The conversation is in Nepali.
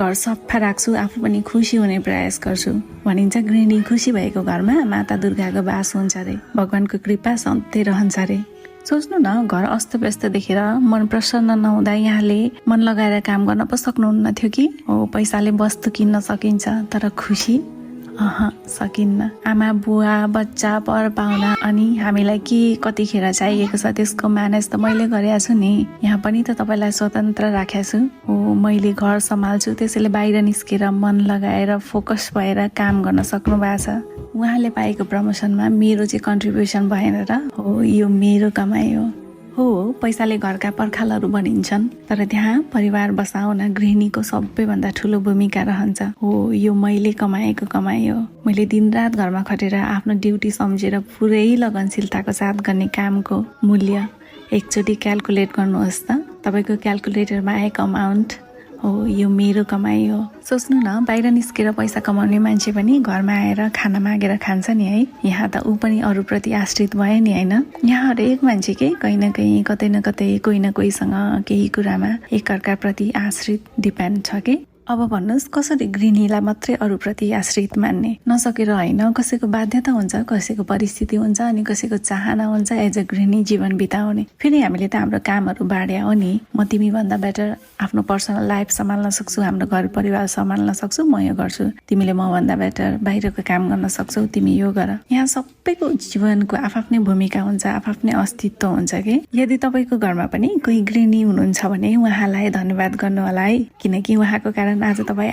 घर सफा राख्छु, आफू पनि खुसी हुने प्रयास गर्छु। भनिन्छ गृहिणी खुसी भएको घरमा माता दुर्गाको बास हुन्छ रे, भगवानको कृपा सधैँ रहन्छ रे। सोच्नु न, घर अस्तव्यस्त देखेर मन प्रसन्न नहुँदा यहाँले मन लगाएर काम गर्न पो सक्नुहुन्न थियो कि? हो, पैसाले वस्तु किन्न सकिन्छ, तर खुसी सकिन्न। आमा बुवा बच्चा पर पाहुना अनि हामीलाई के कतिखेर चाहिएको छ त्यसको म्यानेज त मैले गरेको छु नि। यहाँ पनि त तपाईँलाई स्वतन्त्र राखेको छु। हो, मैले घर सम्हाल्छु, त्यसैले बाहिर निस्केर मन लगाएर फोकस भएर काम गर्न सक्नु भएको छ। उहाँले पाएको प्रमोसनमा मेरो चाहिँ कन्ट्रिब्युसन भएन र? हो, यो मेरो कमाइ हो। पैसाले घरका पर्खालहरू बनिन्छन्, तर त्यहाँ परिवार बसाउन गृहिणीको सबैभन्दा ठुलो भूमिका रहन्छ। हो, यो मैले कमाएको कमाइ हो। मैले दिनरात घरमा खटेर आफ्नो ड्युटी सम्झेर पुरै लगनशीलताको साथ गर्ने कामको मूल्य एकचोटि क्याल्कुलेट गर्नुहोस् त। तपाईँको क्याल्कुलेटरमा आएको अमाउन्ट हो, यो मेरो कमाइ हो। सोच्नु न, बाहिर निस्केर पैसा कमाउने मान्छे पनि घरमा आएर खाना मागेर खान्छ नि है। यहाँ त ऊ पनि अरूप्रति आश्रित भयो नि, होइन? यहाँ हरेक मान्छे कहीँ न कहीँ कतै न कतै कोही न कोहीसँग केही कुरामा एकअर्काप्रति आश्रित डिपेन्ड छ कि? अब भन्नुहोस्, कसरी गृहिणीलाई मात्रै अरूप्रति आश्रित मान्ने? नसकेर होइन, कसैको बाध्यता हुन्छ, कसैको परिस्थिति हुन्छ, अनि कसैको चाहना हुन्छ एज अ गृहिणी जीवन बिताउने। फेरि हामीले त हाम्रो कामहरू बाँड्या हो नि। म तिमीभन्दा बेटर आफ्नो पर्सनल लाइफ सम्हाल्न सक्छु, हाम्रो घर परिवार सम्हाल्न सक्छु, म यो गर्छु। तिमीले मभन्दा बेटर बाहिरको काम गर्न सक्छौ, तिमी यो गर। यहाँ सबैको जीवनको आफ्नै भूमिका हुन्छ, आफ्नै अस्तित्व हुन्छ कि? यदि तपाईँको घरमा पनि कोही गृहिणी हुनुहुन्छ भने उहाँलाई धन्यवाद गर्नु होला है, किनकि उहाँको कारण आज तपाईँ